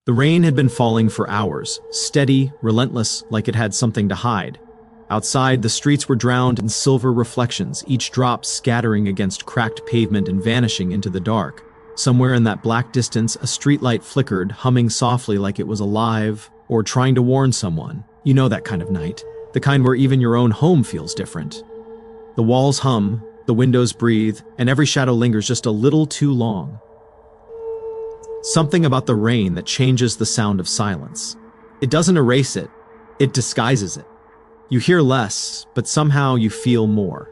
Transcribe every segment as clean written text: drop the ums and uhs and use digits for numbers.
The rain had been falling for hours, steady, relentless, like it had something to hide. Outside, the streets were drowned in silver reflections, each drop scattering against cracked pavement and vanishing into the dark. Somewhere in that black distance, a streetlight flickered, humming softly like it was alive or trying to warn someone. You know that kind of night. The kind where even your own home feels different. The walls hum, the windows breathe, and every shadow lingers just a little too long. Something about the rain that changes the sound of silence. It doesn't erase it, it disguises it. You hear less, but somehow you feel more.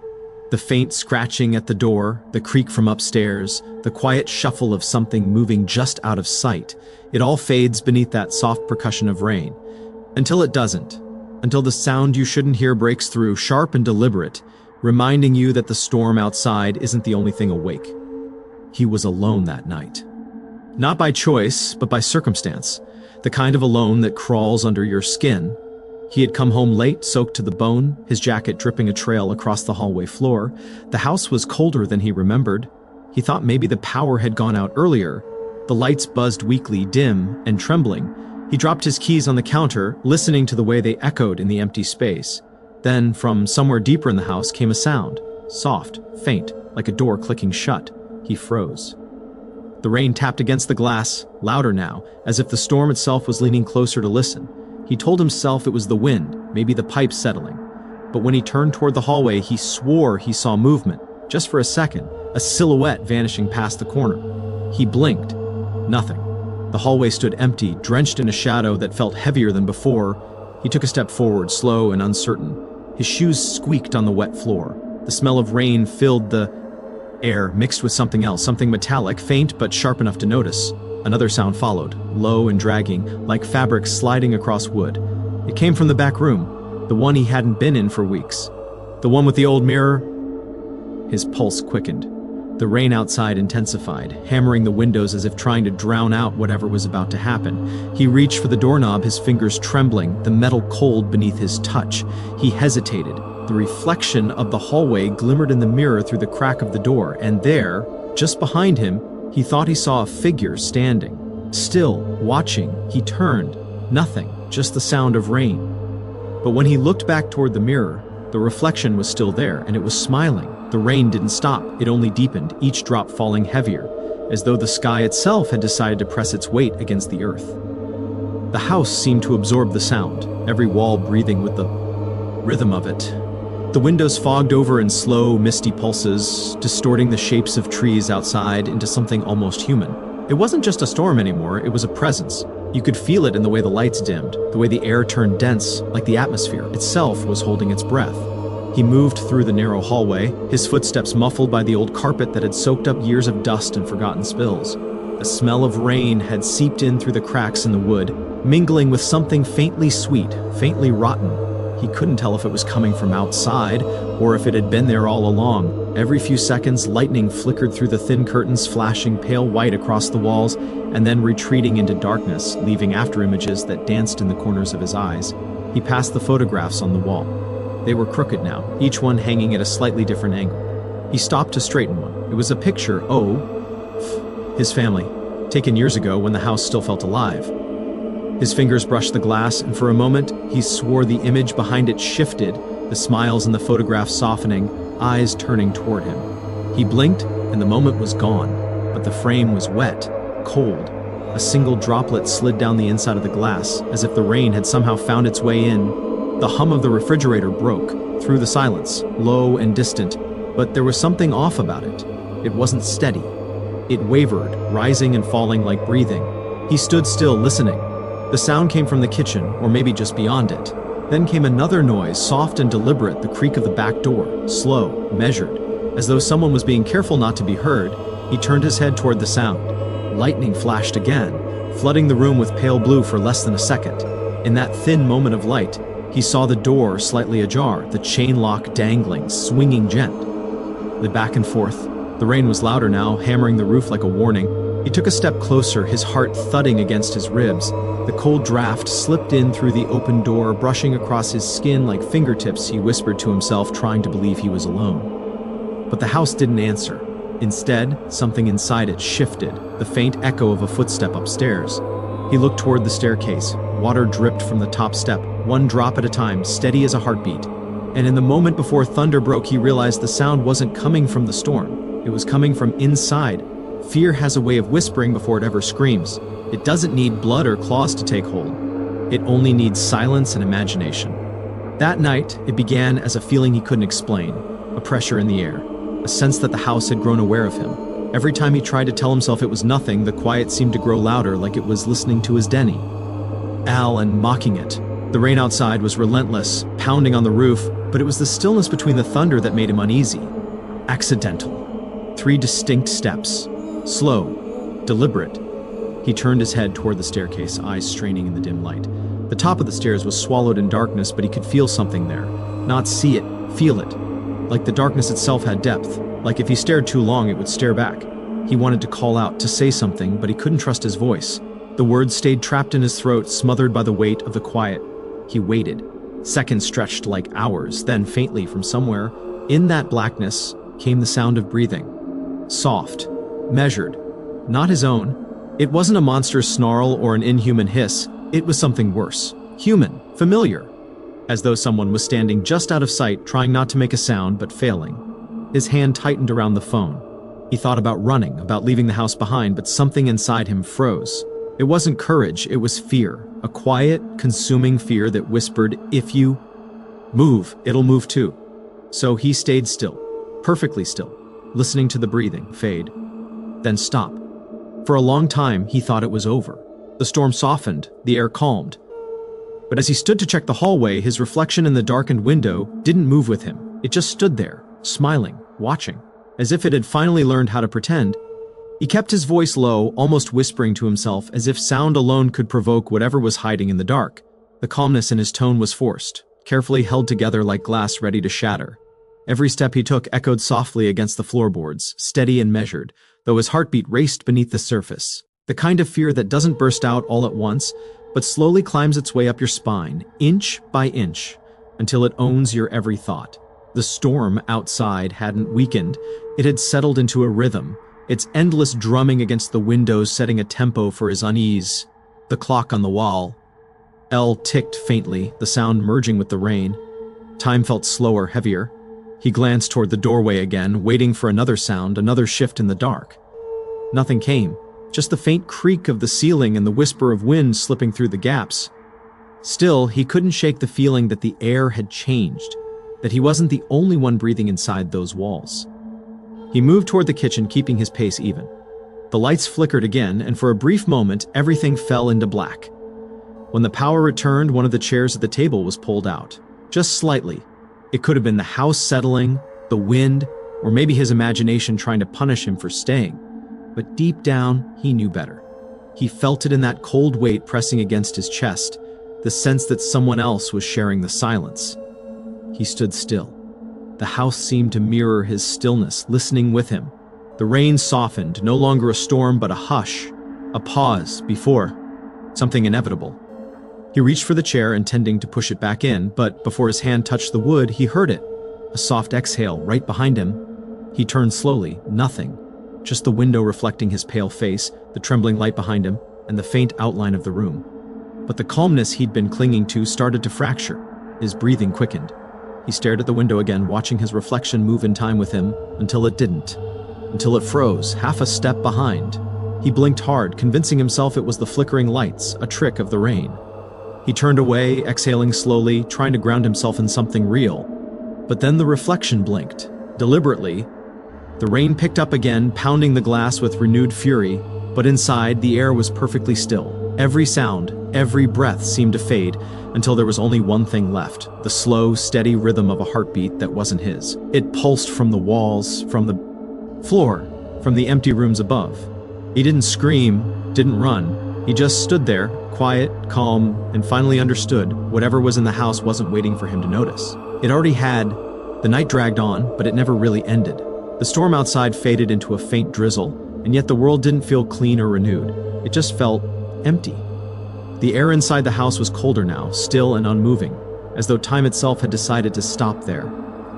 The faint scratching at the door, the creak from upstairs, the quiet shuffle of something moving just out of sight. It all fades beneath that soft percussion of rain. Until it doesn't. Until the sound you shouldn't hear breaks through, sharp and deliberate, reminding you that the storm outside isn't the only thing awake. He was alone that night. Not by choice, but by circumstance. The kind of alone that crawls under your skin. He had come home late, soaked to the bone, his jacket dripping a trail across the hallway floor. The house was colder than he remembered. He thought maybe the power had gone out earlier. The lights buzzed weakly, dim and trembling. He dropped his keys on the counter, listening to the way they echoed in the empty space. Then, from somewhere deeper in the house came a sound. Soft, faint, like a door clicking shut. He froze. The rain tapped against the glass, louder now, as if the storm itself was leaning closer to listen. He told himself it was the wind, maybe the pipes settling. But when he turned toward the hallway, he swore he saw movement. Just for a second, a silhouette vanishing past the corner. He blinked. Nothing. The hallway stood empty, drenched in a shadow that felt heavier than before. He took a step forward, slow and uncertain. His shoes squeaked on the wet floor. The smell of rain filled the air, mixed with something else, something metallic, faint but sharp enough to notice. Another sound followed, low and dragging, like fabric sliding across wood. It came from the back room, the one he hadn't been in for weeks. The one with the old mirror. His pulse quickened. The rain outside intensified, hammering the windows as if trying to drown out whatever was about to happen. He reached for the doorknob, his fingers trembling, the metal cold beneath his touch. He hesitated. The reflection of the hallway glimmered in the mirror through the crack of the door, and there, just behind him, he thought he saw a figure standing. Still, watching, he turned. Nothing, just the sound of rain. But when he looked back toward the mirror, the reflection was still there, and it was smiling. The rain didn't stop, it only deepened, each drop falling heavier, as though the sky itself had decided to press its weight against the earth. The house seemed to absorb the sound, every wall breathing with the rhythm of it. The windows fogged over in slow, misty pulses, distorting the shapes of trees outside into something almost human. It wasn't just a storm anymore, it was a presence. You could feel it in the way the lights dimmed, the way the air turned dense, like the atmosphere itself was holding its breath. He moved through the narrow hallway, his footsteps muffled by the old carpet that had soaked up years of dust and forgotten spills. A smell of rain had seeped in through the cracks in the wood, mingling with something faintly sweet, faintly rotten. He couldn't tell if it was coming from outside or if it had been there all along. Every few seconds, lightning flickered through the thin curtains, flashing pale white across the walls, and then retreating into darkness, leaving afterimages that danced in the corners of his eyes. He passed the photographs on the wall. They were crooked now, each one hanging at a slightly different angle. He stopped to straighten one. It was a picture, his family, taken years ago when the house still felt alive. His fingers brushed the glass, and for a moment, he swore the image behind it shifted, the smiles in the photograph softening, eyes turning toward him. He blinked, and the moment was gone, but the frame was wet, cold. A single droplet slid down the inside of the glass, as if the rain had somehow found its way in. The hum of the refrigerator broke, through the silence, low and distant, but there was something off about it. It wasn't steady. It wavered, rising and falling like breathing. He stood still, listening. The sound came from the kitchen, or maybe just beyond it. Then came another noise, soft and deliberate, the creak of the back door, slow, measured. As though someone was being careful not to be heard, he turned his head toward the sound. Lightning flashed again, flooding the room with pale blue for less than a second. In that thin moment of light, he saw the door slightly ajar, the chain lock dangling, swinging gently back and forth. The rain was louder now, hammering the roof like a warning. He took a step closer, his heart thudding against his ribs. The cold draft slipped in through the open door, brushing across his skin like fingertips. He whispered to himself, trying to believe he was alone. But the house didn't answer. Instead, something inside it shifted, the faint echo of a footstep upstairs. He looked toward the staircase. Water dripped from the top step, one drop at a time, steady as a heartbeat. And in the moment before thunder broke, he realized the sound wasn't coming from the storm. It was coming from inside. Fear has a way of whispering before it ever screams. It doesn't need blood or claws to take hold. It only needs silence and imagination. That night, it began as a feeling he couldn't explain, a pressure in the air, a sense that the house had grown aware of him. Every time he tried to tell himself it was nothing, the quiet seemed to grow louder, like it was listening to his Denny. Al and mocking it. The rain outside was relentless, pounding on the roof, but it was the stillness between the thunder that made him uneasy. Accidental. 3 distinct steps. Slow. Deliberate. He turned his head toward the staircase, eyes straining in the dim light. The top of the stairs was swallowed in darkness, but he could feel something there. Not see it, feel it. Like the darkness itself had depth. Like if he stared too long, it would stare back. He wanted to call out, to say something, but he couldn't trust his voice. The words stayed trapped in his throat, smothered by the weight of the quiet. He waited. Seconds stretched like hours, then faintly from somewhere, in that blackness, came the sound of breathing. Soft. Measured. Not his own. It wasn't a monster's snarl or an inhuman hiss. It was something worse. Human. Familiar. As though someone was standing just out of sight, trying not to make a sound, but failing. His hand tightened around the phone. He thought about running, about leaving the house behind, but something inside him froze. It wasn't courage, it was fear. A quiet, consuming fear that whispered, if you move, it'll move too. So he stayed still, perfectly still, listening to the breathing fade, then stop. For a long time, he thought it was over. The storm softened, the air calmed. But as he stood to check the hallway, his reflection in the darkened window didn't move with him. It just stood there, smiling, watching, as if it had finally learned how to pretend. He kept his voice low, almost whispering to himself, as if sound alone could provoke whatever was hiding in the dark. The calmness in his tone was forced, carefully held together like glass ready to shatter. Every step he took echoed softly against the floorboards, steady and measured, though his heartbeat raced beneath the surface. The kind of fear that doesn't burst out all at once, but slowly climbs its way up your spine, inch by inch, until it owns your every thought. The storm outside hadn't weakened. It had settled into a rhythm, its endless drumming against the windows setting a tempo for his unease. The clock on the wall. L ticked faintly, the sound merging with the rain. Time felt slower, heavier. He glanced toward the doorway again, waiting for another sound, another shift in the dark. Nothing came, just the faint creak of the ceiling and the whisper of wind slipping through the gaps. Still, he couldn't shake the feeling that the air had changed, that he wasn't the only one breathing inside those walls. He moved toward the kitchen, keeping his pace even. The lights flickered again, and for a brief moment, everything fell into black. When the power returned, one of the chairs at the table was pulled out. Just slightly. It could have been the house settling, the wind, or maybe his imagination trying to punish him for staying. But deep down, he knew better. He felt it in that cold weight pressing against his chest, the sense that someone else was sharing the silence. He stood still. The house seemed to mirror his stillness, listening with him. The rain softened, no longer a storm but a hush, a pause before something inevitable. He reached for the chair, intending to push it back in, but before his hand touched the wood, he heard it, a soft exhale right behind him. He turned slowly, nothing, just the window reflecting his pale face, the trembling light behind him, and the faint outline of the room. But the calmness he'd been clinging to started to fracture. His breathing quickened. He stared at the window again, watching his reflection move in time with him, until it didn't. Until it froze, half a step behind. He blinked hard, convincing himself it was the flickering lights, a trick of the rain. He turned away, exhaling slowly, trying to ground himself in something real. But then the reflection blinked. Deliberately, the rain picked up again, pounding the glass with renewed fury, but inside, the air was perfectly still. Every sound, every breath seemed to fade, until there was only one thing left, the slow, steady rhythm of a heartbeat that wasn't his. It pulsed from the walls, from the floor, from the empty rooms above. He didn't scream, didn't run. He just stood there, quiet, calm, and finally understood whatever was in the house wasn't waiting for him to notice. It already had. The night dragged on, but it never really ended. The storm outside faded into a faint drizzle, and yet the world didn't feel clean or renewed. It just felt empty. The air inside the house was colder now, still and unmoving, as though time itself had decided to stop there.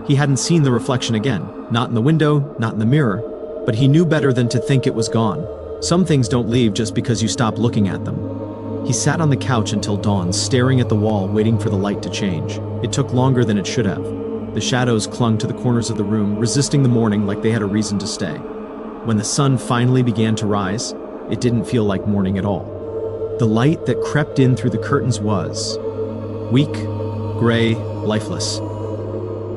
He hadn't seen the reflection again, not in the window, not in the mirror, but he knew better than to think it was gone. Some things don't leave just because you stop looking at them. He sat on the couch until dawn, staring at the wall, waiting for the light to change. It took longer than it should have. The shadows clung to the corners of the room, resisting the morning like they had a reason to stay. When the sun finally began to rise, it didn't feel like morning at all. The light that crept in through the curtains was weak, gray, lifeless.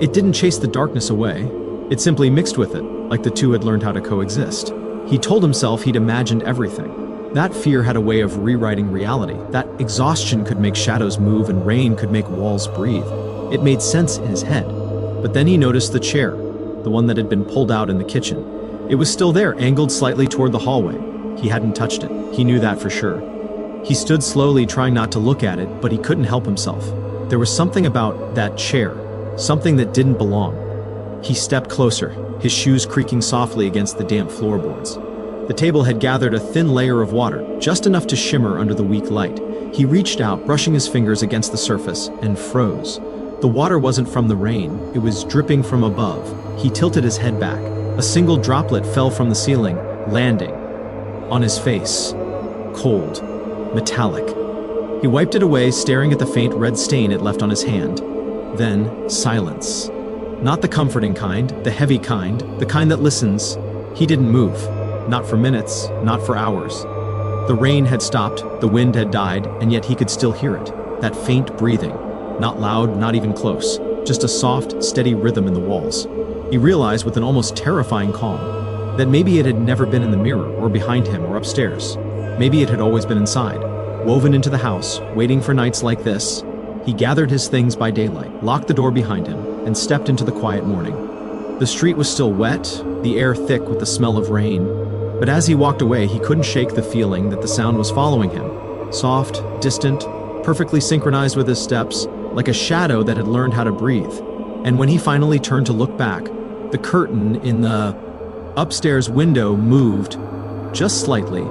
It didn't chase the darkness away. It simply mixed with it, like the two had learned how to coexist. He told himself he'd imagined everything. That fear had a way of rewriting reality. That exhaustion could make shadows move and rain could make walls breathe. It made sense in his head. But then he noticed the chair, the one that had been pulled out in the kitchen. It was still there, angled slightly toward the hallway. He hadn't touched it. He knew that for sure. He stood slowly, trying not to look at it, but he couldn't help himself. There was something about that chair, something that didn't belong. He stepped closer, his shoes creaking softly against the damp floorboards. The table had gathered a thin layer of water, just enough to shimmer under the weak light. He reached out, brushing his fingers against the surface, and froze. The water wasn't from the rain, it was dripping from above. He tilted his head back. A single droplet fell from the ceiling, landing on his face. Cold, metallic. He wiped it away, staring at the faint red stain it left on his hand. Then, silence. Not the comforting kind, the heavy kind, the kind that listens. He didn't move. Not for minutes, not for hours. The rain had stopped, the wind had died, and yet he could still hear it. That faint breathing. Not loud, not even close. Just a soft, steady rhythm in the walls. He realized with an almost terrifying calm that maybe it had never been in the mirror, or behind him, or upstairs. Maybe it had always been inside, woven into the house, waiting for nights like this. He gathered his things by daylight, locked the door behind him, and stepped into the quiet morning. The street was still wet, the air thick with the smell of rain. But as he walked away, he couldn't shake the feeling that the sound was following him. Soft, distant, perfectly synchronized with his steps, like a shadow that had learned how to breathe. And when he finally turned to look back, the curtain in the upstairs window moved just slightly,